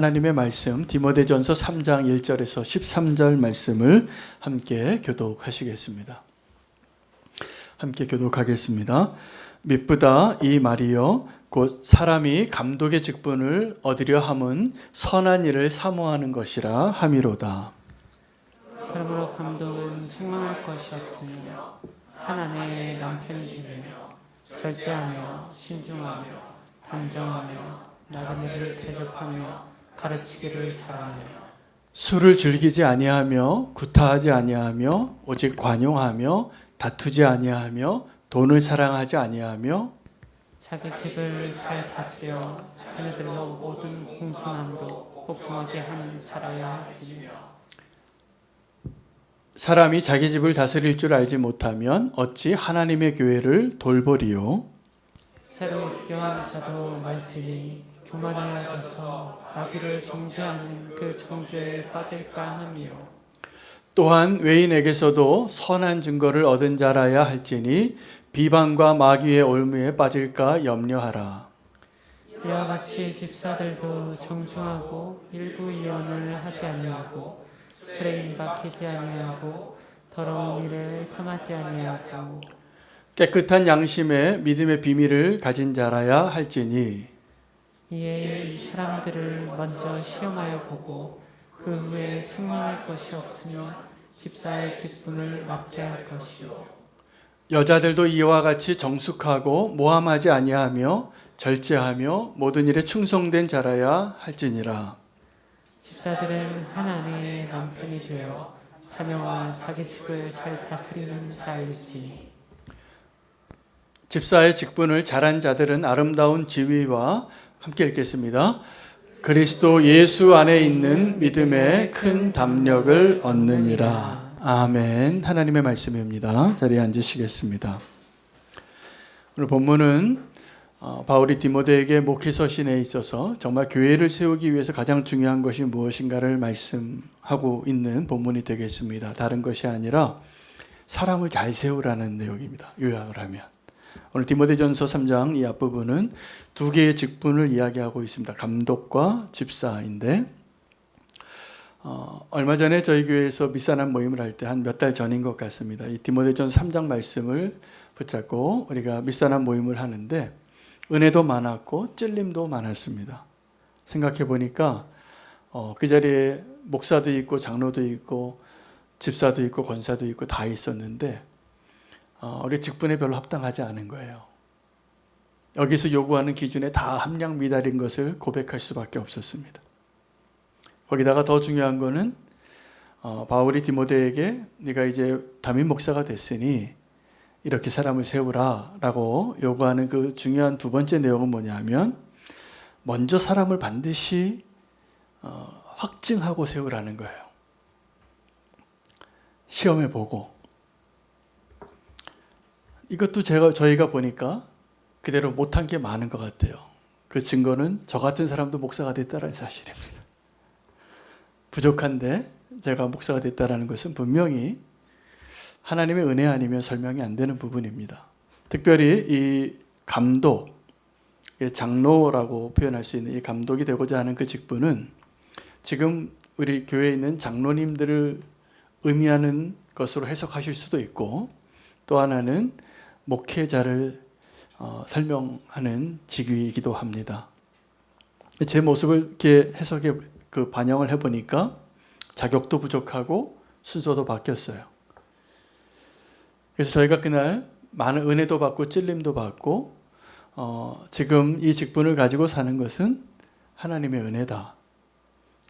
하나님의 말씀 디모데전서 3장 1절에서 13절 말씀을 함께 교독하시겠습니다. 함께 교독하겠습니다. 미쁘다 이 말이여 곧 사람이 감독의 직분을 얻으려 함은 선한 일을 사모하는 것이라 함이로다. 그러므로 감독은 책망할 것이 없으며 한 아내의 남편이 되며 절제하며 신중하며 단정하며 나그네를 대접하며 가르치기를 잘하며 술을 즐기지 아니하며 구타하지 아니하며 오직 관용하며 다투지 아니하며 돈을 사랑하지 아니하며 자기 집을 잘 다스려 자녀들로 모든 공손함으로 복종하게 하는 자라야 할지니 사람이 자기 집을 다스릴 줄 알지 못하면 어찌 하나님의 교회를 돌보리요. 새로 입교한 자도 말지니 교만하여져서 마귀를 정죄하는 그 정죄에 빠질까 함이요. 또한 외인에게서도 선한 증거를 얻은 자라야 할지니 비방과 마귀의 올무에 빠질까 염려하라. 이와 같이 집사들도 정중하고 일구이언을 하지 아니하고 술에 임박히지 아니하고 더러운 일을 탐하지 아니하고 깨끗한 양심에 믿음의 비밀을 가진 자라야 할지니 이에 이 사람들을 먼저 시험하여 보고 그 후에 책망할 것이 없으며 집사의 직분을 맡게 할 것이요. 여자들도 이와 같이 정숙하고 모함하지 아니하며 절제하며 모든 일에 충성된 자라야 할지니라. 집사들은 한 아내의 남편이 되어 자녀와 자기 집을 잘 다스리는 자일지니 집사의 직분을 잘한 자들은 아름다운 지위와 함께 읽겠습니다. 그리스도 예수 안에 있는 믿음의 큰 담력을 얻느니라. 아멘. 하나님의 말씀입니다. 자리에 앉으시겠습니다. 오늘 본문은 바울이 디모데에게 목회 서신에 있어서 정말 교회를 세우기 위해서 가장 중요한 것이 무엇인가를 말씀하고 있는 본문이 되겠습니다. 다른 것이 아니라 사람을 잘 세우라는 내용입니다. 요약을 하면. 오늘 디모데전서 3장 이 앞부분은 두 개의 직분을 이야기하고 있습니다. 감독과 집사인데 얼마 전에 저희 교회에서 미사남 모임을 할 때 한 몇 달 전인 것 같습니다. 이 디모데전서 3장 말씀을 붙잡고 우리가 미사남 모임을 하는데 은혜도 많았고 찔림도 많았습니다. 생각해 보니까 그 자리에 목사도 있고 장로도 있고 집사도 있고 권사도 있고 다 있었는데 우리 직분에 별로 합당하지 않은 거예요. 여기서 요구하는 기준에 다 함량 미달인 것을 고백할 수밖에 없었습니다. 거기다가 더 중요한 거는 바울이 디모데에게 네가 이제 담임 목사가 됐으니 이렇게 사람을 세우라 라고 요구하는 그 중요한 두 번째 내용은 뭐냐면 먼저 사람을 반드시 확증하고 세우라는 거예요. 시험해보고 이것도 저희가 보니까 그대로 못한 게 많은 것 같아요. 그 증거는 저 같은 사람도 목사가 됐다는 사실입니다. 부족한데 제가 목사가 됐다는 것은 분명히 하나님의 은혜 아니면 설명이 안 되는 부분입니다. 특별히 이 감독, 장로라고 표현할 수 있는 이 감독이 되고자 하는 그 직분은 지금 우리 교회에 있는 장로님들을 의미하는 것으로 해석하실 수도 있고 또 하나는 목회자를 설명하는 직위이기도 합니다. 제 모습을 이렇게 해석해 반영을 해보니까 자격도 부족하고 순서도 바뀌었어요. 그래서 저희가 그날 많은 은혜도 받고 찔림도 받고 지금 이 직분을 가지고 사는 것은 하나님의 은혜다.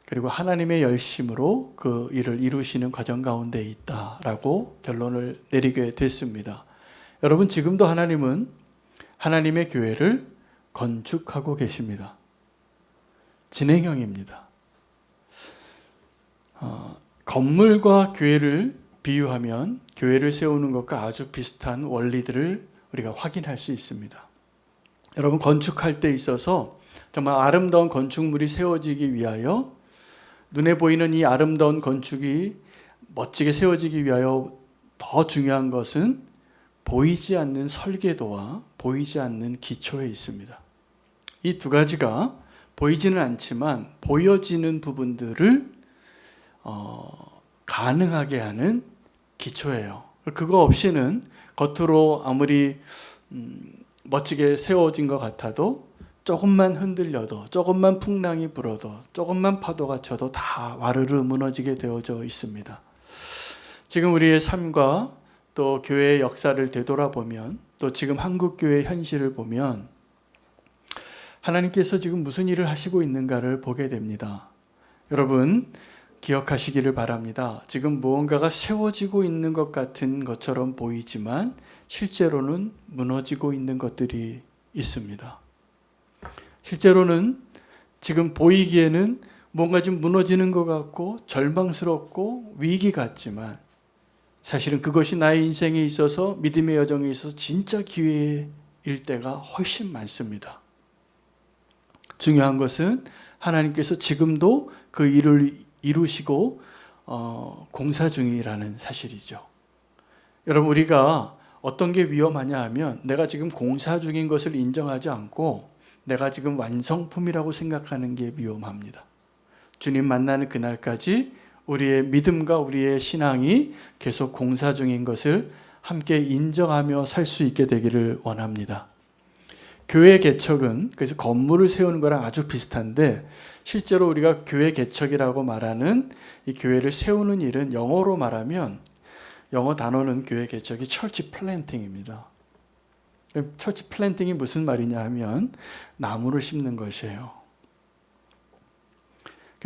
그리고 하나님의 열심으로 그 일을 이루시는 과정 가운데 있다라고 결론을 내리게 됐습니다. 여러분 지금도 하나님은 하나님의 교회를 건축하고 계십니다. 진행형입니다. 건물과 교회를 비유하면 교회를 세우는 것과 아주 비슷한 원리들을 우리가 확인할 수 있습니다. 여러분 건축할 때 있어서 정말 아름다운 건축물이 세워지기 위하여 눈에 보이는 이 아름다운 건축이 멋지게 세워지기 위하여 더 중요한 것은 보이지 않는 설계도와 보이지 않는 기초에 있습니다. 이 두 가지가 보이지는 않지만 보여지는 부분들을 가능하게 하는 기초예요. 그거 없이는 겉으로 아무리 멋지게 세워진 것 같아도 조금만 흔들려도, 조금만 풍랑이 불어도, 조금만 파도가 쳐도 다 와르르 무너지게 되어져 있습니다. 지금 우리의 삶과 또 교회의 역사를 되돌아보면, 또 지금 한국교회의 현실을 보면 하나님께서 지금 무슨 일을 하시고 있는가를 보게 됩니다. 여러분 기억하시기를 바랍니다. 지금 무언가가 세워지고 있는 것 같은 것처럼 보이지만 실제로는 무너지고 있는 것들이 있습니다. 실제로는 지금 보이기에는 뭔가 좀 무너지는 것 같고 절망스럽고 위기 같지만 사실은 그것이 나의 인생에 있어서, 믿음의 여정에 있어서 진짜 기회일 때가 훨씬 많습니다. 중요한 것은 하나님께서 지금도 그 일을 이루시고 공사 중이라는 사실이죠. 여러분 우리가 어떤 게 위험하냐 하면 내가 지금 공사 중인 것을 인정하지 않고 내가 지금 완성품이라고 생각하는 게 위험합니다. 주님 만나는 그날까지 우리의 믿음과 우리의 신앙이 계속 공사 중인 것을 함께 인정하며 살 수 있게 되기를 원합니다. 교회 개척은 그래서 건물을 세우는 거랑 아주 비슷한데, 실제로 우리가 교회 개척이라고 말하는 이 교회를 세우는 일은 영어로 말하면, 영어 단어는 교회 개척이 처치 플랜팅입니다. 처치 플랜팅이 무슨 말이냐 하면 나무를 심는 것이에요.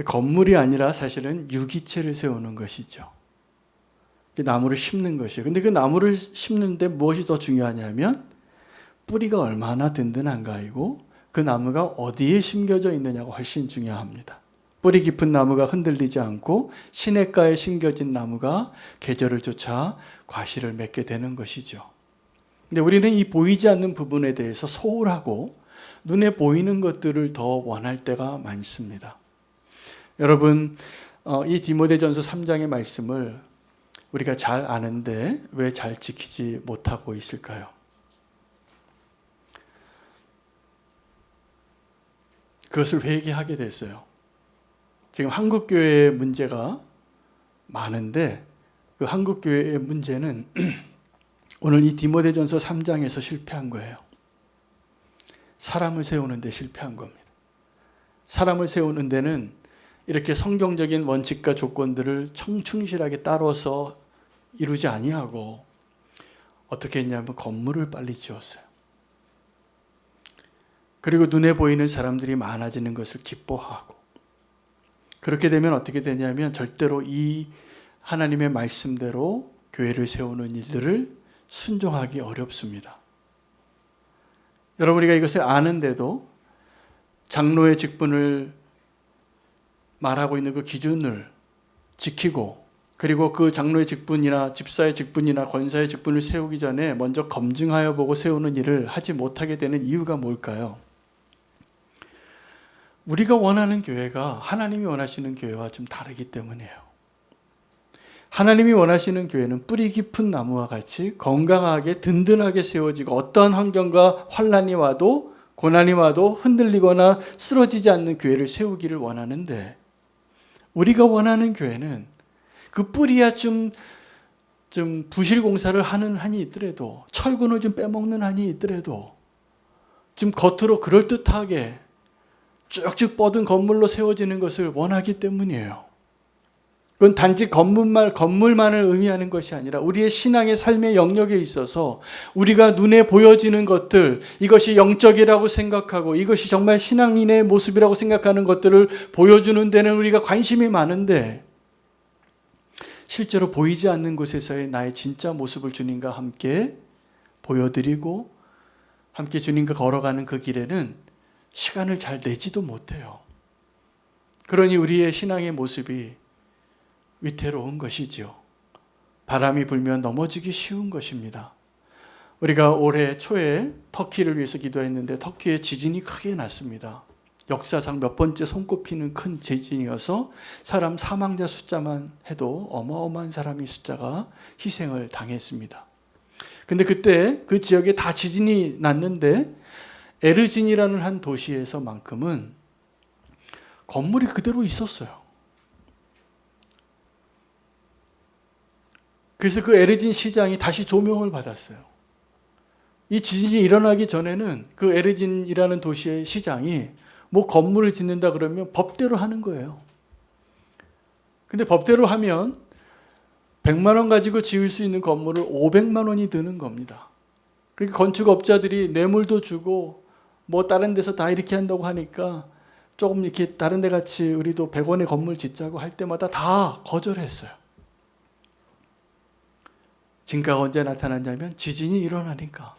건물이 아니라 사실은 유기체를 세우는 것이죠. 나무를 심는 것이에요. 근데 그 나무를 심는데 무엇이 더 중요하냐면 뿌리가 얼마나 든든한가이고 그 나무가 어디에 심겨져 있느냐가 훨씬 중요합니다. 뿌리 깊은 나무가 흔들리지 않고 시냇가에 심겨진 나무가 계절을 쫓아 과실을 맺게 되는 것이죠. 근데 우리는 이 보이지 않는 부분에 대해서 소홀하고 눈에 보이는 것들을 더 원할 때가 많습니다. 여러분 이 디모데전서 3장의 말씀을 우리가 잘 아는데 왜 잘 지키지 못하고 있을까요? 그것을 회개하게 됐어요. 지금 한국교회의 문제가 많은데 그 한국교회의 문제는 오늘 이 디모데전서 3장에서 실패한 거예요. 사람을 세우는 데 실패한 겁니다. 사람을 세우는 데는 이렇게 성경적인 원칙과 조건들을 충실하게 따라서 이루지 아니하고 어떻게 했냐면 건물을 빨리 지었어요. 그리고 눈에 보이는 사람들이 많아지는 것을 기뻐하고, 그렇게 되면 어떻게 되냐면 절대로 이 하나님의 말씀대로 교회를 세우는 일들을 순종하기 어렵습니다. 여러분 우리가 이것을 아는데도 장로의 직분을 말하고 있는 그 기준을 지키고, 그리고 그 장로의 직분이나 집사의 직분이나 권사의 직분을 세우기 전에 먼저 검증하여 보고 세우는 일을 하지 못하게 되는 이유가 뭘까요? 우리가 원하는 교회가 하나님이 원하시는 교회와 좀 다르기 때문이에요. 하나님이 원하시는 교회는 뿌리 깊은 나무와 같이 건강하게 든든하게 세워지고 어떠한 환경과 환난이 와도 고난이 와도 흔들리거나 쓰러지지 않는 교회를 세우기를 원하는데, 우리가 원하는 교회는 그 뿌리야 좀 부실 공사를 하는 한이 있더라도, 철근을 좀 빼먹는 한이 있더라도 좀 겉으로 그럴듯하게 쭉쭉 뻗은 건물로 세워지는 것을 원하기 때문이에요. 그건 단지 건물만을 의미하는 것이 아니라 우리의 신앙의 삶의 영역에 있어서 우리가 눈에 보여지는 것들, 이것이 영적이라고 생각하고 이것이 정말 신앙인의 모습이라고 생각하는 것들을 보여주는 데는 우리가 관심이 많은데, 실제로 보이지 않는 곳에서의 나의 진짜 모습을 주님과 함께 보여드리고 함께 주님과 걸어가는 그 길에는 시간을 잘 내지도 못해요. 그러니 우리의 신앙의 모습이 위태로운 것이지요. 바람이 불면 넘어지기 쉬운 것입니다. 우리가 올해 초에 터키를 위해서 기도했는데 터키에 지진이 크게 났습니다. 역사상 몇 번째 손꼽히는 큰 지진이어서 사람 사망자 숫자만 해도 어마어마한 사람의 숫자가 희생을 당했습니다. 근데 그때 그 지역에 다 지진이 났는데 에르진이라는 한 도시에서만큼은 건물이 그대로 있었어요. 그래서 그 에르진 시장이 다시 조명을 받았어요. 이 지진이 일어나기 전에는 그 에르진이라는 도시의 시장이 뭐 건물을 짓는다 그러면 법대로 하는 거예요. 근데 법대로 하면 100만 원 가지고 지을 수 있는 건물을 500만 원이 드는 겁니다. 그러니까 건축업자들이 뇌물도 주고 뭐 다른 데서 다 이렇게 한다고 하니까 조금 이렇게 다른 데 같이 우리도 100원의 건물 짓자고 할 때마다 다 거절했어요. 진가가 언제 나타났냐면 지진이 일어나니까.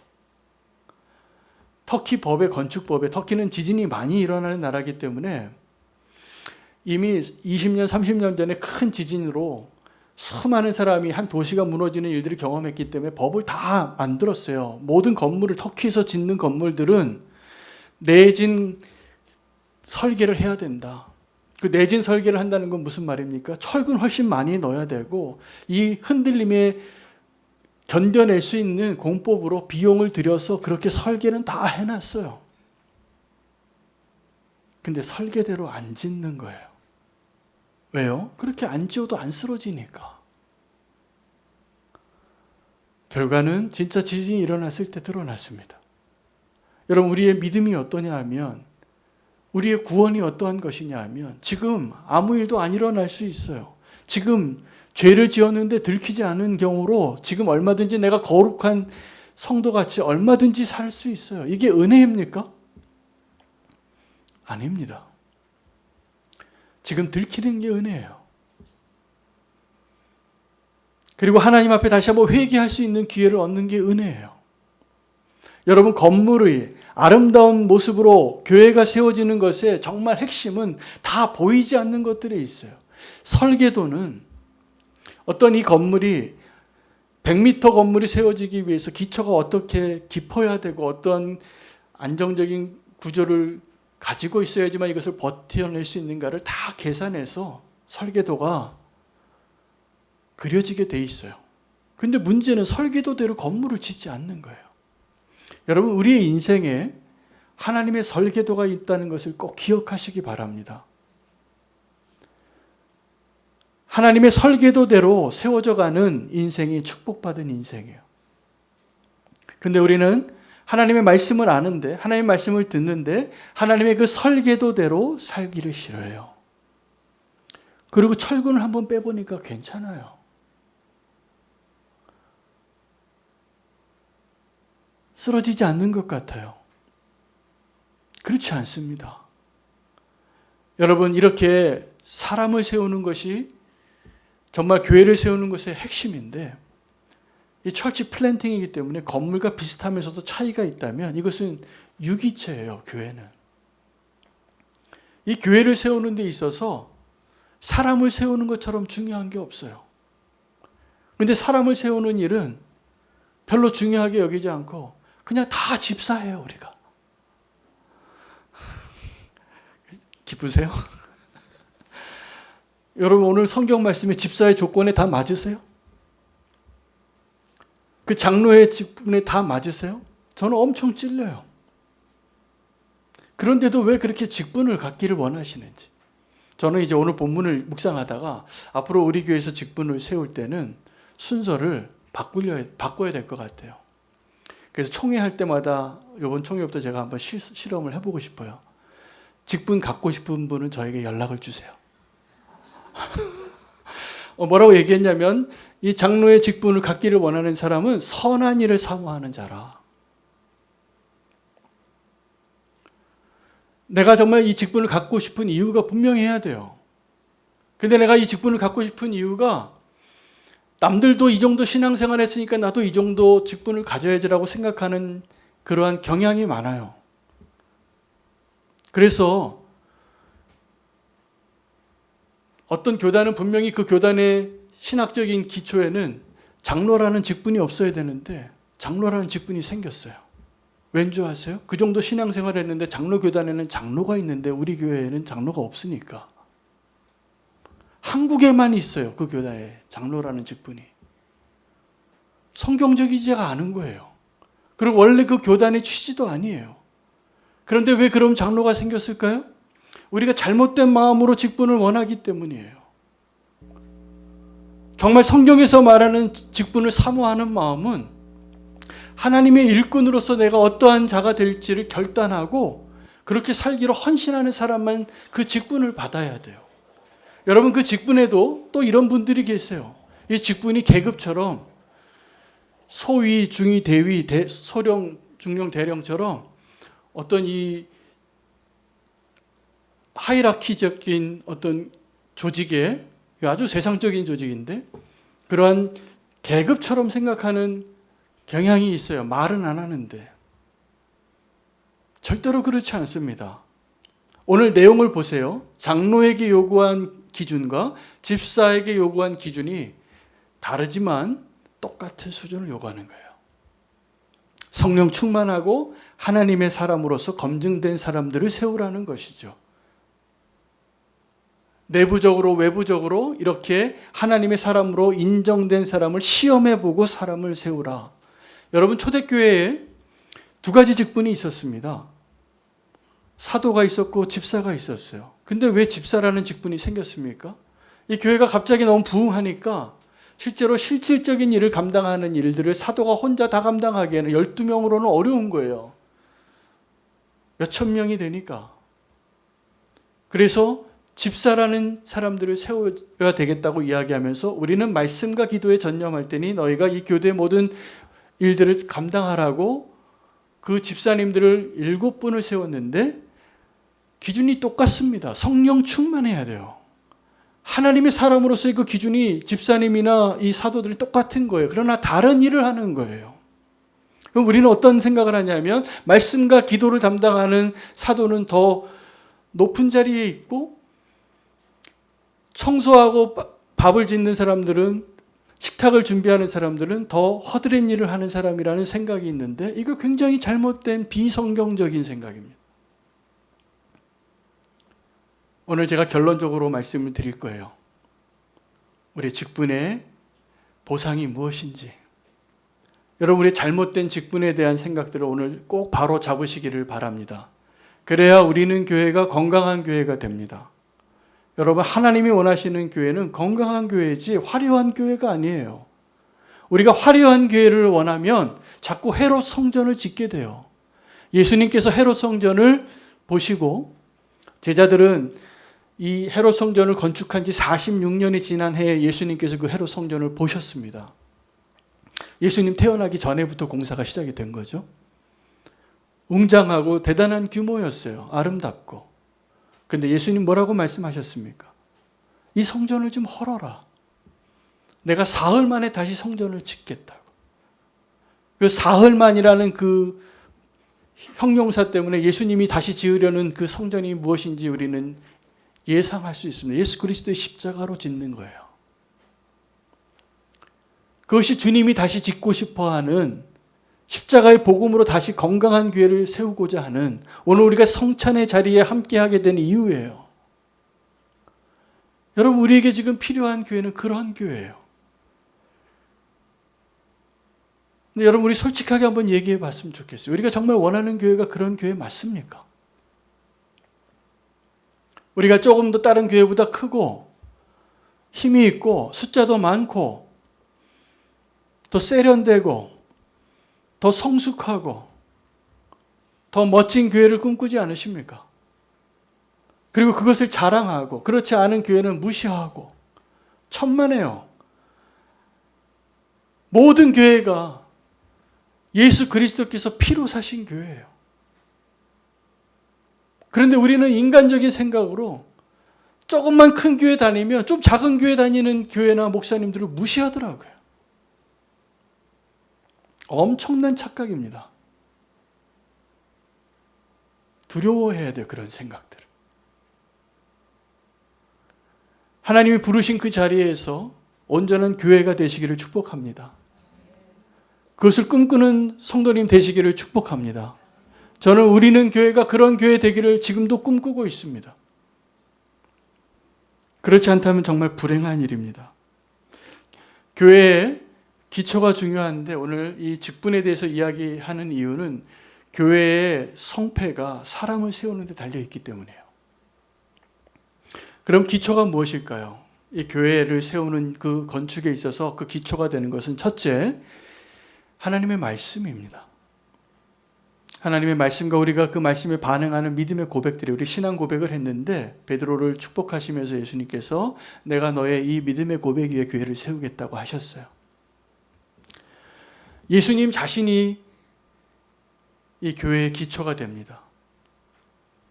터키 법의 건축법에, 터키는 지진이 많이 일어나는 나라이기 때문에 이미 20년, 30년 전에 큰 지진으로 수많은 사람이 한 도시가 무너지는 일들을 경험했기 때문에 법을 다 만들었어요. 모든 건물을, 터키에서 짓는 건물들은 내진 설계를 해야 된다. 그 내진 설계를 한다는 건 무슨 말입니까? 철근 훨씬 많이 넣어야 되고 이 흔들림에 견뎌낼 수 있는 공법으로 비용을 들여서 그렇게 설계는 다 해놨어요. 근데 설계대로 안 짓는 거예요. 왜요? 그렇게 안 지어도 안 쓰러지니까. 결과는 진짜 지진이 일어났을 때 드러났습니다. 여러분, 우리의 믿음이 어떠냐 하면, 우리의 구원이 어떠한 것이냐 하면, 지금 아무 일도 안 일어날 수 있어요. 지금 죄를 지었는데 들키지 않은 경우로 지금 얼마든지 내가 거룩한 성도같이 얼마든지 살 수 있어요. 이게 은혜입니까? 아닙니다. 지금 들키는 게 은혜예요. 그리고 하나님 앞에 다시 한번 회개할 수 있는 기회를 얻는 게 은혜예요. 여러분, 건물의 아름다운 모습으로 교회가 세워지는 것의 정말 핵심은 다 보이지 않는 것들에 있어요. 설계도는 어떤 이 건물이 100m 건물이 세워지기 위해서 기초가 어떻게 깊어야 되고 어떤 안정적인 구조를 가지고 있어야지만 이것을 버텨낼 수 있는가를 다 계산해서 설계도가 그려지게 돼 있어요. 근데 문제는 설계도대로 건물을 짓지 않는 거예요. 여러분, 우리의 인생에 하나님의 설계도가 있다는 것을 꼭 기억하시기 바랍니다. 하나님의 설계도대로 세워져 가는 인생이 축복받은 인생이에요. 근데 우리는 하나님의 말씀을 아는데, 하나님의 말씀을 듣는데 하나님의 그 설계도대로 살기를 싫어해요. 그리고 철근을 한번 빼보니까 괜찮아요. 쓰러지지 않는 것 같아요. 그렇지 않습니다. 여러분, 이렇게 사람을 세우는 것이 정말 교회를 세우는 것의 핵심인데, 이 철치 플랜팅이기 때문에 건물과 비슷하면서도 차이가 있다면 이것은 유기체예요. 교회는. 이 교회를 세우는 데 있어서 사람을 세우는 것처럼 중요한 게 없어요. 그런데 사람을 세우는 일은 별로 중요하게 여기지 않고 그냥 다 집사해요. 우리가. 기쁘세요? 여러분, 오늘 성경 말씀의 집사의 조건에 다 맞으세요? 그 장로의 직분에 다 맞으세요? 저는 엄청 찔려요. 그런데도 왜 그렇게 직분을 갖기를 원하시는지. 저는 이제 오늘 본문을 묵상하다가 앞으로 우리 교회에서 직분을 세울 때는 순서를 바꿔야 될 것 같아요. 그래서 총회할 때마다 이번 총회부터 제가 한번 실험을 해보고 싶어요. 직분 갖고 싶은 분은 저에게 연락을 주세요. 뭐라고 얘기했냐면, 이 장로의 직분을 갖기를 원하는 사람은 선한 일을 사모하는 자라. 내가 정말 이 직분을 갖고 싶은 이유가 분명해야 돼요. 근데 내가 이 직분을 갖고 싶은 이유가 남들도 이 정도 신앙생활 했으니까 나도 이 정도 직분을 가져야지라고 생각하는 그러한 경향이 많아요. 그래서 어떤 교단은 분명히 그 교단의 신학적인 기초에는 장로라는 직분이 없어야 되는데 장로라는 직분이 생겼어요. 왠 줄 아세요? 그 정도 신앙생활을 했는데 장로 교단에는 장로가 있는데 우리 교회에는 장로가 없으니까. 한국에만 있어요. 그 교단에 장로라는 직분이. 성경적이지가 않은 거예요. 그리고 원래 그 교단의 취지도 아니에요. 그런데 왜 그럼 장로가 생겼을까요? 우리가 잘못된 마음으로 직분을 원하기 때문이에요. 정말 성경에서 말하는 직분을 사모하는 마음은 하나님의 일꾼으로서 내가 어떠한 자가 될지를 결단하고 그렇게 살기로 헌신하는 사람만 그 직분을 받아야 돼요. 여러분, 그 직분에도 또 이런 분들이 계세요. 이 직분이 계급처럼 소위, 중위, 대위, 소령, 중령, 대령처럼 어떤 이 하이라키적인 어떤 조직에, 아주 세상적인 조직인데 그러한 계급처럼 생각하는 경향이 있어요. 말은 안 하는데. 절대로 그렇지 않습니다. 오늘 내용을 보세요. 장로에게 요구한 기준과 집사에게 요구한 기준이 다르지만 똑같은 수준을 요구하는 거예요. 성령 충만하고 하나님의 사람으로서 검증된 사람들을 세우라는 것이죠. 내부적으로 외부적으로 이렇게 하나님의 사람으로 인정된 사람을 시험해보고 사람을 세우라. 여러분, 초대교회에 두 가지 직분이 있었습니다. 사도가 있었고 집사가 있었어요. 근데 왜 집사라는 직분이 생겼습니까? 이 교회가 갑자기 너무 부흥하니까 실제로 실질적인 일을 감당하는 일들을 사도가 혼자 다 감당하기에는 12명으로는 어려운 거예요. 몇천 명이 되니까. 그래서 집사라는 사람들을 세워야 되겠다고 이야기하면서 우리는 말씀과 기도에 전념할 테니 너희가 이 교대의 모든 일들을 감당하라고 그 집사님들을 7분을 세웠는데 기준이 똑같습니다. 성령 충만해야 돼요. 하나님의 사람으로서의 그 기준이 집사님이나 이 사도들이 똑같은 거예요. 그러나 다른 일을 하는 거예요. 그럼 우리는 어떤 생각을 하냐면 말씀과 기도를 담당하는 사도는 더 높은 자리에 있고 청소하고 밥을 짓는 사람들은, 식탁을 준비하는 사람들은 더 허드렛 일을 하는 사람이라는 생각이 있는데 이거 굉장히 잘못된 비성경적인 생각입니다. 오늘 제가 결론적으로 말씀을 드릴 거예요. 우리 직분의 보상이 무엇인지. 여러분, 우리 잘못된 직분에 대한 생각들을 오늘 꼭 바로 잡으시기를 바랍니다. 그래야 우리는 교회가 건강한 교회가 됩니다. 여러분, 하나님이 원하시는 교회는 건강한 교회지 화려한 교회가 아니에요. 우리가 화려한 교회를 원하면 자꾸 헤롯 성전을 짓게 돼요. 예수님께서 헤롯 성전을 보시고 제자들은 이 헤롯 성전을 건축한 지 46년이 지난 해에 예수님께서 그 헤롯 성전을 보셨습니다. 예수님 태어나기 전에부터 공사가 시작이 된 거죠. 웅장하고 대단한 규모였어요. 아름답고. 근데 예수님 뭐라고 말씀하셨습니까? 이 성전을 좀 헐어라. 내가 사흘 만에 다시 성전을 짓겠다고. 그 사흘만이라는 그 형용사 때문에 예수님이 다시 지으려는 그 성전이 무엇인지 우리는 예상할 수 있습니다. 예수 그리스도의 십자가로 짓는 거예요. 그것이 주님이 다시 짓고 싶어하는 십자가의 복음으로 다시 건강한 교회를 세우고자 하는 오늘 우리가 성찬의 자리에 함께하게 된 이유예요. 여러분, 우리에게 지금 필요한 교회는 그런 교회예요. 근데 여러분, 우리 솔직하게 한번 얘기해 봤으면 좋겠어요. 우리가 정말 원하는 교회가 그런 교회 맞습니까? 우리가 조금 더 다른 교회보다 크고 힘이 있고 숫자도 많고 더 세련되고 더 성숙하고 더 멋진 교회를 꿈꾸지 않으십니까? 그리고 그것을 자랑하고 그렇지 않은 교회는 무시하고 천만에요. 모든 교회가 예수 그리스도께서 피로 사신 교회예요. 그런데 우리는 인간적인 생각으로 조금만 큰 교회 다니면 좀 작은 교회 다니는 교회나 목사님들을 무시하더라고요. 엄청난 착각입니다. 두려워해야 돼요, 그런 생각들을. 하나님이 부르신 그 자리에서 온전한 교회가 되시기를 축복합니다. 그것을 꿈꾸는 성도님 되시기를 축복합니다. 저는 우리는 교회가 그런 교회 되기를 지금도 꿈꾸고 있습니다. 그렇지 않다면 정말 불행한 일입니다. 교회의 기초가 중요한데 오늘 이 직분에 대해서 이야기하는 이유는 교회의 성패가 사람을 세우는 데 달려있기 때문이에요. 그럼 기초가 무엇일까요? 이 교회를 세우는 그 건축에 있어서 그 기초가 되는 것은 첫째, 하나님의 말씀입니다. 하나님의 말씀과 우리가 그 말씀에 반응하는 믿음의 고백들이, 우리 신앙 고백을 했는데 베드로를 축복하시면서 예수님께서 내가 너의 이 믿음의 고백 위에 교회를 세우겠다고 하셨어요. 예수님 자신이 이 교회의 기초가 됩니다.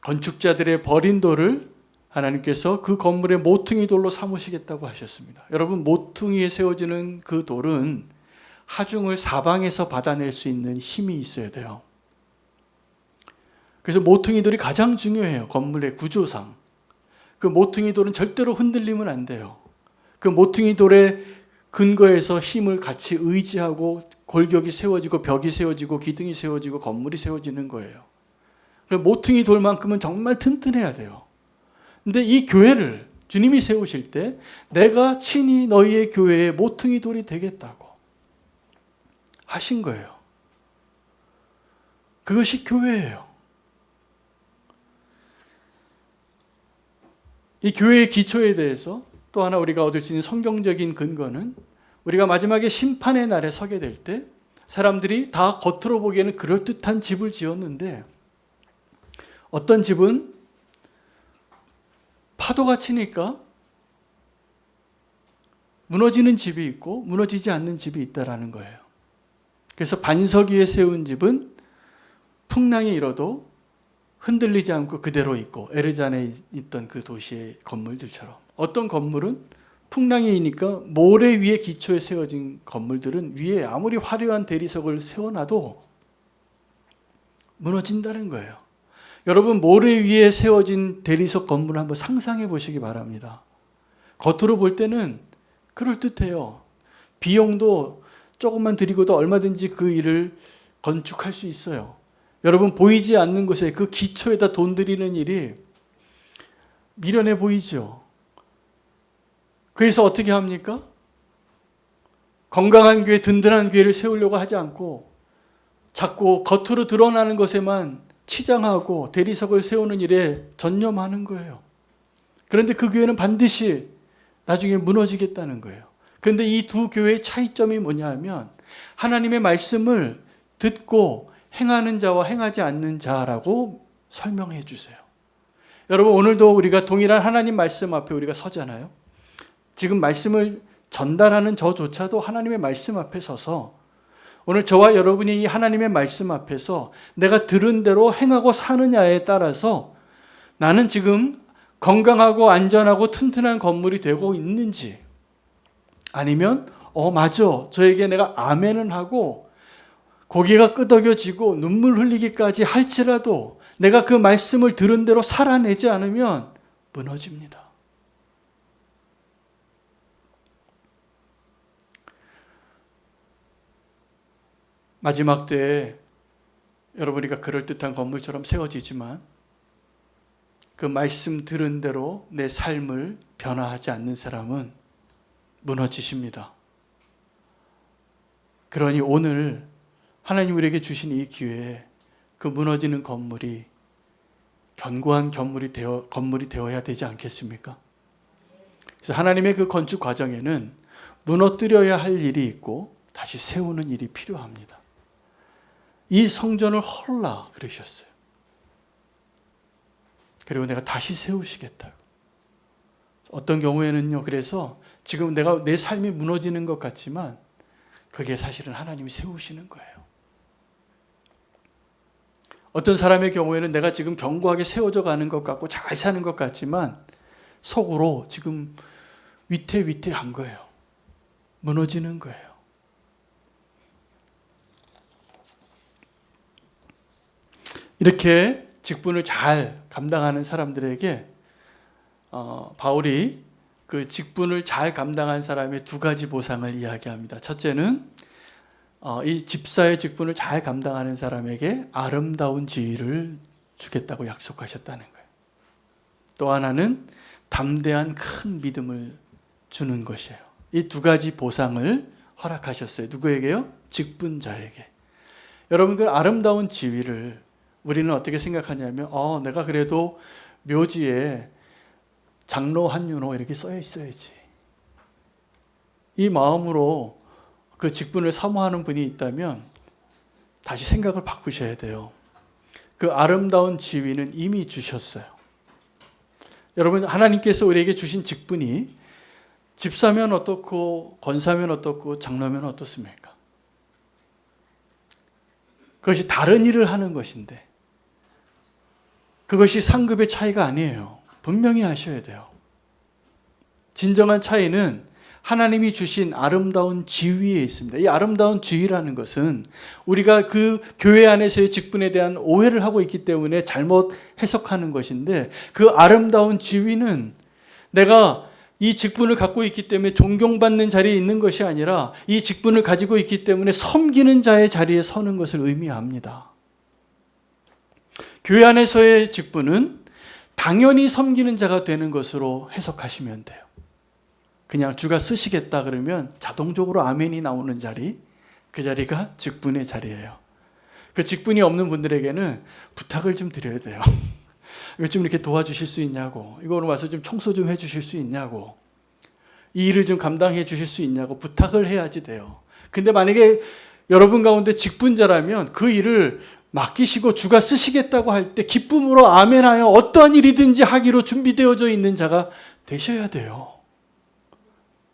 건축자들의 버린 돌을 하나님께서 그 건물의 모퉁이 돌로 삼으시겠다고 하셨습니다. 여러분, 모퉁이에 세워지는 그 돌은 하중을 사방에서 받아낼 수 있는 힘이 있어야 돼요. 그래서 모퉁이 돌이 가장 중요해요. 건물의 구조상. 그 모퉁이 돌은 절대로 흔들리면 안 돼요. 그 모퉁이 돌의 근거에서 힘을 같이 의지하고 골격이 세워지고 벽이 세워지고 기둥이 세워지고 건물이 세워지는 거예요. 모퉁이 돌만큼은 정말 튼튼해야 돼요. 근데 이 교회를 주님이 세우실 때 내가 친히 너희의 교회의 모퉁이 돌이 되겠다고 하신 거예요. 그것이 교회예요. 이 교회의 기초에 대해서 또 하나 우리가 얻을 수 있는 성경적인 근거는 우리가 마지막에 심판의 날에 서게 될 때 사람들이 다 겉으로 보기에는 그럴듯한 집을 지었는데 어떤 집은 파도가 치니까 무너지는 집이 있고 무너지지 않는 집이 있다라는 거예요. 그래서 반석 위에 세운 집은 풍랑이 일어도 흔들리지 않고 그대로 있고 에르잔에 있던 그 도시의 건물들처럼, 어떤 건물은 풍랑이 이니까 모래 위에 기초에 세워진 건물들은 위에 아무리 화려한 대리석을 세워놔도 무너진다는 거예요. 여러분, 모래 위에 세워진 대리석 건물을 한번 상상해 보시기 바랍니다. 겉으로 볼 때는 그럴듯해요. 비용도 조금만 들이고도 얼마든지 그 일을 건축할 수 있어요. 여러분, 보이지 않는 곳에 그 기초에다 돈 들이는 일이 미련해 보이죠. 그래서 어떻게 합니까? 건강한 교회, 든든한 교회를 세우려고 하지 않고 자꾸 겉으로 드러나는 것에만 치장하고 대리석을 세우는 일에 전념하는 거예요. 그런데 그 교회는 반드시 나중에 무너지겠다는 거예요. 그런데 이 두 교회의 차이점이 뭐냐 하면 하나님의 말씀을 듣고 행하는 자와 행하지 않는 자라고 설명해 주세요. 여러분, 오늘도 우리가 동일한 하나님 말씀 앞에 우리가 서잖아요. 지금 말씀을 전달하는 저조차도 하나님의 말씀 앞에 서서 오늘 저와 여러분이 이 하나님의 말씀 앞에서 내가 들은 대로 행하고 사느냐에 따라서 나는 지금 건강하고 안전하고 튼튼한 건물이 되고 있는지, 아니면 맞아, 저에게 내가 아멘은 하고 고개가 끄덕여지고 눈물 흘리기까지 할지라도 내가 그 말씀을 들은 대로 살아내지 않으면 무너집니다. 마지막 때에 여러분이가 그럴듯한 건물처럼 세워지지만 그 말씀 들은 대로 내 삶을 변화하지 않는 사람은 무너지십니다. 그러니 오늘 하나님 우리에게 주신 이 기회에 그 무너지는 건물이 견고한 건물이 되어야 되지 않겠습니까? 그래서 하나님의 그 건축 과정에는 무너뜨려야 할 일이 있고 다시 세우는 일이 필요합니다. 이 성전을 헐라 그러셨어요. 그리고 내가 다시 세우시겠다고. 어떤 경우에는요, 그래서 지금 내 삶이 무너지는 것 같지만 그게 사실은 하나님이 세우시는 거예요. 어떤 사람의 경우에는 내가 지금 견고하게 세워져 가는 것 같고 잘 사는 것 같지만 속으로 지금 위태위태한 거예요. 무너지는 거예요. 이렇게 직분을 잘 감당하는 사람들에게 바울이 그 직분을 잘 감당한 사람의 두 가지 보상을 이야기합니다. 첫째는 이 집사의 직분을 잘 감당하는 사람에게 아름다운 지위를 주겠다고 약속하셨다는 거예요. 또 하나는 담대한 큰 믿음을 주는 것이에요. 이 두 가지 보상을 허락하셨어요. 누구에게요? 직분자에게. 여러분, 그 아름다운 지위를 우리는 어떻게 생각하냐면 내가 그래도 묘지에 장로 한윤호 이렇게 써 있어야지. 이 마음으로 그 직분을 사모하는 분이 있다면 다시 생각을 바꾸셔야 돼요. 그 아름다운 지위는 이미 주셨어요. 여러분, 하나님께서 우리에게 주신 직분이 집사면 어떻고 권사면 어떻고 장로면 어떻습니까? 그것이 다른 일을 하는 것인데 그것이 상급의 차이가 아니에요. 분명히 하셔야 돼요. 진정한 차이는 하나님이 주신 아름다운 지위에 있습니다. 이 아름다운 지위라는 것은 우리가 그 교회 안에서의 직분에 대한 오해를 하고 있기 때문에 잘못 해석하는 것인데, 그 아름다운 지위는 내가 이 직분을 갖고 있기 때문에 존경받는 자리에 있는 것이 아니라 이 직분을 가지고 있기 때문에 섬기는 자의 자리에 서는 것을 의미합니다. 교회 안에서의 직분은 당연히 섬기는 자가 되는 것으로 해석하시면 돼요. 그냥 주가 쓰시겠다 그러면 자동적으로 아멘이 나오는 자리, 그 자리가 직분의 자리예요. 그 직분이 없는 분들에게는 부탁을 좀 드려야 돼요. 이거 좀 이렇게 도와주실 수 있냐고, 이거로 와서 좀 청소 좀 해주실 수 있냐고, 이 일을 좀 감당해 주실 수 있냐고 부탁을 해야지 돼요. 근데 만약에 여러분 가운데 직분자라면 그 일을 맡기시고 주가 쓰시겠다고 할 때 기쁨으로 아멘하여 어떠한 일이든지 하기로 준비되어져 있는 자가 되셔야 돼요.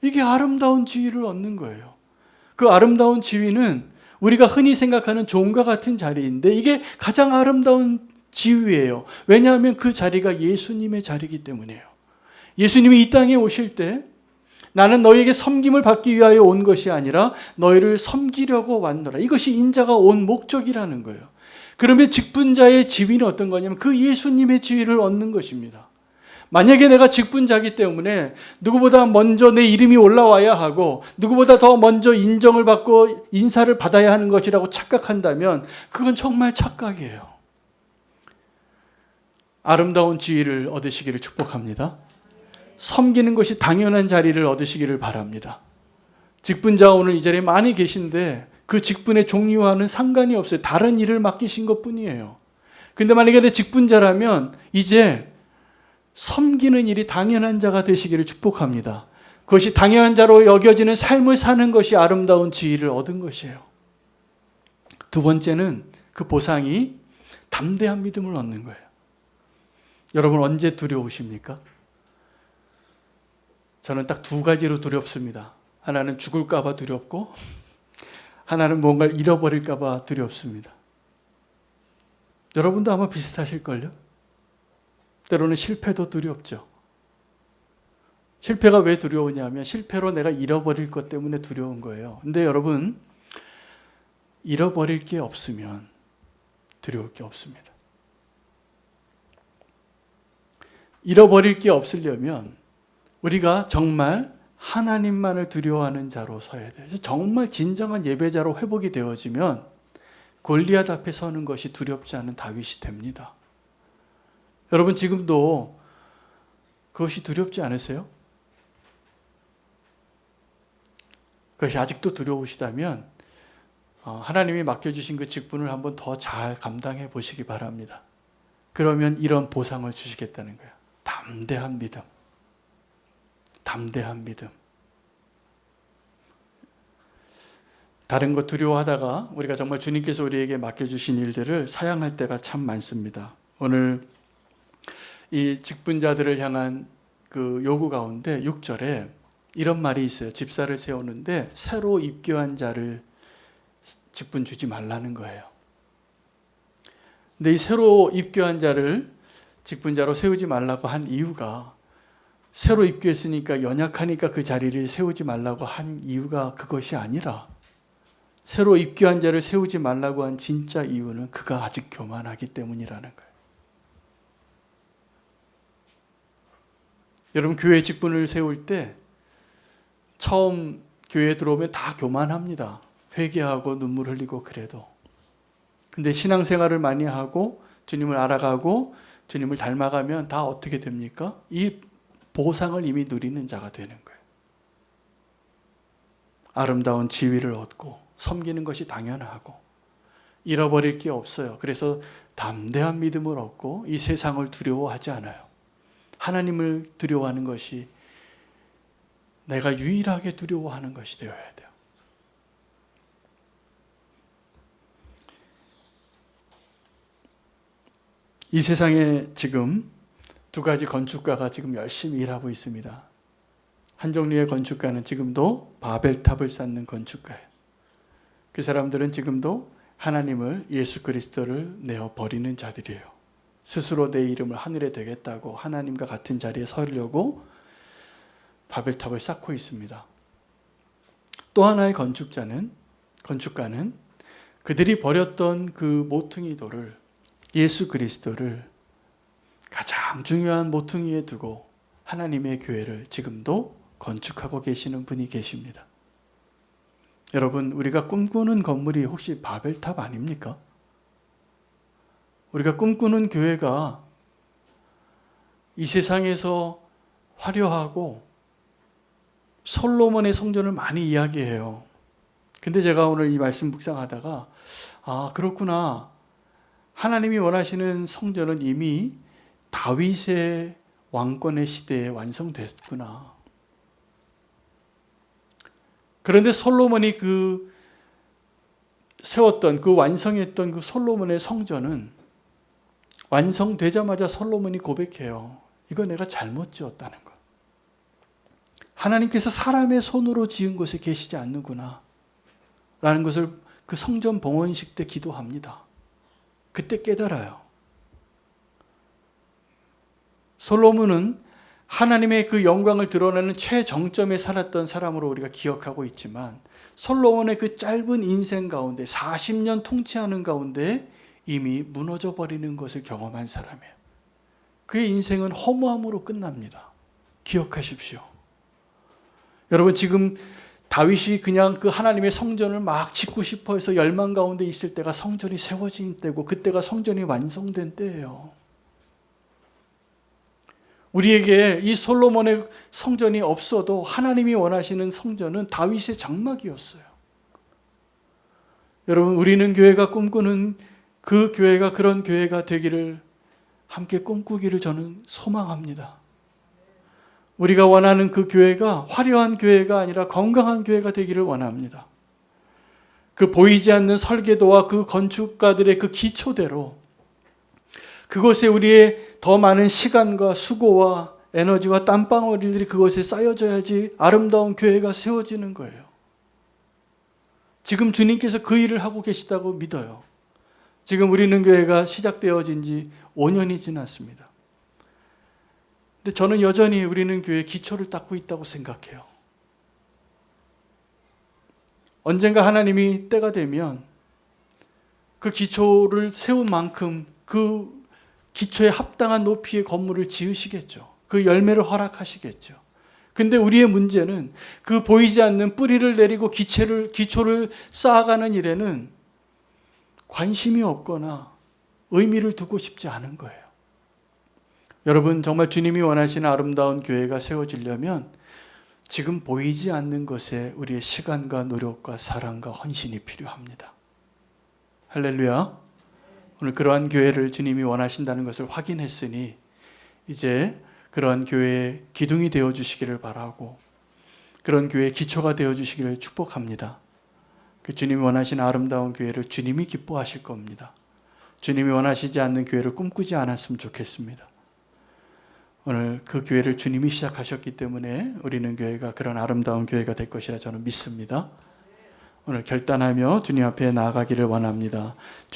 이게 아름다운 지위를 얻는 거예요. 그 아름다운 지위는 우리가 흔히 생각하는 종과 같은 자리인데 이게 가장 아름다운 지위예요. 왜냐하면 그 자리가 예수님의 자리이기 때문이에요. 예수님이 이 땅에 오실 때 나는 너희에게 섬김을 받기 위하여 온 것이 아니라 너희를 섬기려고 왔노라. 이것이 인자가 온 목적이라는 거예요. 그러면 직분자의 지위는 어떤 거냐면 그 예수님의 지위를 얻는 것입니다. 만약에 내가 직분자이기 때문에 누구보다 먼저 내 이름이 올라와야 하고 누구보다 더 먼저 인정을 받고 인사를 받아야 하는 것이라고 착각한다면 그건 정말 착각이에요. 아름다운 지위를 얻으시기를 축복합니다. 섬기는 것이 당연한 자리를 얻으시기를 바랍니다. 직분자 오늘 이 자리에 많이 계신데 그 직분의 종류와는 상관이 없어요. 다른 일을 맡기신 것뿐이에요. 근데 만약에 내 직분자라면 이제 섬기는 일이 당연한 자가 되시기를 축복합니다. 그것이 당연한 자로 여겨지는 삶을 사는 것이 아름다운 지위를 얻은 것이에요. 두 번째는 그 보상이 담대한 믿음을 얻는 거예요. 여러분 언제 두려우십니까? 저는 딱 두 가지로 두렵습니다. 하나는 죽을까 봐 두렵고 하나는 뭔가를 잃어버릴까 봐 두렵습니다. 여러분도 아마 비슷하실걸요? 때로는 실패도 두렵죠. 실패가 왜 두려우냐면 실패로 내가 잃어버릴 것 때문에 두려운 거예요. 근데 여러분, 잃어버릴 게 없으면 두려울 게 없습니다. 잃어버릴 게 없으려면 우리가 정말 하나님만을 두려워하는 자로 서야 돼요. 정말 진정한 예배자로 회복이 되어지면 골리앗 앞에 서는 것이 두렵지 않은 다윗이 됩니다. 여러분 지금도 그것이 두렵지 않으세요? 그것이 아직도 두려우시다면 하나님이 맡겨주신 그 직분을 한번 더 잘 감당해 보시기 바랍니다. 그러면 이런 보상을 주시겠다는 거예요. 담대한 믿음. 담대한 믿음. 다른 것 두려워하다가 우리가 정말 주님께서 우리에게 맡겨주신 일들을 사양할 때가 참 많습니다. 오늘 이 직분자들을 향한 그 요구 가운데 6절에 이런 말이 있어요. 집사를 세우는데 새로 입교한 자를 직분 주지 말라는 거예요. 근데 이 새로 입교한 자를 직분자로 세우지 말라고 한 이유가, 새로 입교했으니까 연약하니까 그 자리를 세우지 말라고 한 이유가 그것이 아니라, 새로 입교한 자를 세우지 말라고 한 진짜 이유는 그가 아직 교만하기 때문이라는 거예요. 여러분 교회 직분을 세울 때 처음 교회에 들어오면 다 교만합니다. 회개하고 눈물 흘리고 그래도. 근데 신앙생활을 많이 하고 주님을 알아가고 주님을 닮아가면 다 어떻게 됩니까? 이 보상을 이미 누리는 자가 되는 거예요. 아름다운 지위를 얻고 섬기는 것이 당연하고 잃어버릴 게 없어요. 그래서 담대한 믿음을 얻고 이 세상을 두려워하지 않아요. 하나님을 두려워하는 것이 내가 유일하게 두려워하는 것이 되어야 돼요. 이 세상에 지금 두 가지 건축가가 지금 열심히 일하고 있습니다. 한 종류의 건축가는 지금도 바벨탑을 쌓는 건축가예요. 그 사람들은 지금도 하나님을, 예수 그리스도를 내어 버리는 자들이에요. 스스로 내 이름을 하늘에 되겠다고 하나님과 같은 자리에 서려고 바벨탑을 쌓고 있습니다. 또 하나의 건축가는 그들이 버렸던 그 모퉁이 돌을, 예수 그리스도를 가장 중요한 모퉁이에 두고 하나님의 교회를 지금도 건축하고 계시는 분이 계십니다. 여러분, 우리가 꿈꾸는 건물이 혹시 바벨탑 아닙니까? 우리가 꿈꾸는 교회가 이 세상에서 화려하고 솔로몬의 성전을 많이 이야기해요. 근데 제가 오늘 이 말씀 묵상하다가 그렇구나. 하나님이 원하시는 성전은 이미 다윗의 왕권의 시대에 완성됐구나. 그런데 솔로몬이 세웠던 완성했던 그 솔로몬의 성전은 완성되자마자 솔로몬이 고백해요. 이거 내가 잘못 지었다는 거. 하나님께서 사람의 손으로 지은 곳에 계시지 않는구나 라는 것을 그 성전 봉헌식 때 기도합니다. 그때 깨달아요. 솔로몬은 하나님의 그 영광을 드러내는 최정점에 살았던 사람으로 우리가 기억하고 있지만 솔로몬의 그 짧은 인생 가운데 40년 통치하는 가운데 이미 무너져 버리는 것을 경험한 사람이에요. 그의 인생은 허무함으로 끝납니다. 기억하십시오. 여러분, 지금 다윗이 그냥 그 하나님의 성전을 막 짓고 싶어 해서 열망 가운데 있을 때가 성전이 세워진 때고 그때가 성전이 완성된 때예요. 우리에게 이 솔로몬의 성전이 없어도 하나님이 원하시는 성전은 다윗의 장막이었어요. 여러분, 우리는 교회가 꿈꾸는 그 교회가 그런 교회가 되기를 함께 꿈꾸기를 저는 소망합니다. 우리가 원하는 그 교회가 화려한 교회가 아니라 건강한 교회가 되기를 원합니다. 그 보이지 않는 설계도와 그 건축가들의 그 기초대로 그곳에 우리의 더 많은 시간과 수고와 에너지와 땀방울들이 그것에 쌓여져야지 아름다운 교회가 세워지는 거예요. 지금 주님께서 그 일을 하고 계시다고 믿어요. 지금 우리는 교회가 시작되어진 지 5년이 지났습니다. 근데 저는 여전히 우리는 교회 기초를 닦고 있다고 생각해요. 언젠가 하나님이 때가 되면 그 기초를 세운 만큼 그 기초에 합당한 높이의 건물을 지으시겠죠. 그 열매를 허락하시겠죠. 근데 우리의 문제는 그 보이지 않는 뿌리를 내리고 기초를 쌓아가는 일에는 관심이 없거나 의미를 두고 싶지 않은 거예요. 여러분, 정말 주님이 원하시는 아름다운 교회가 세워지려면 지금 보이지 않는 것에 우리의 시간과 노력과 사랑과 헌신이 필요합니다. 할렐루야. 오늘 그러한 교회를 주님이 원하신다는 것을 확인했으니 이제 그러한 교회의 기둥이 되어주시기를 바라고 그런 교회의 기초가 되어주시기를 축복합니다. 그 주님이 원하시는 아름다운 교회를 주님이 기뻐하실 겁니다. 주님이 원하시지 않는 교회를 꿈꾸지 않았으면 좋겠습니다. 오늘 그 교회를 주님이 시작하셨기 때문에 우리는 교회가 그런 아름다운 교회가 될 것이라 저는 믿습니다. 오늘 결단하며 주님 앞에 나아가기를 원합니다.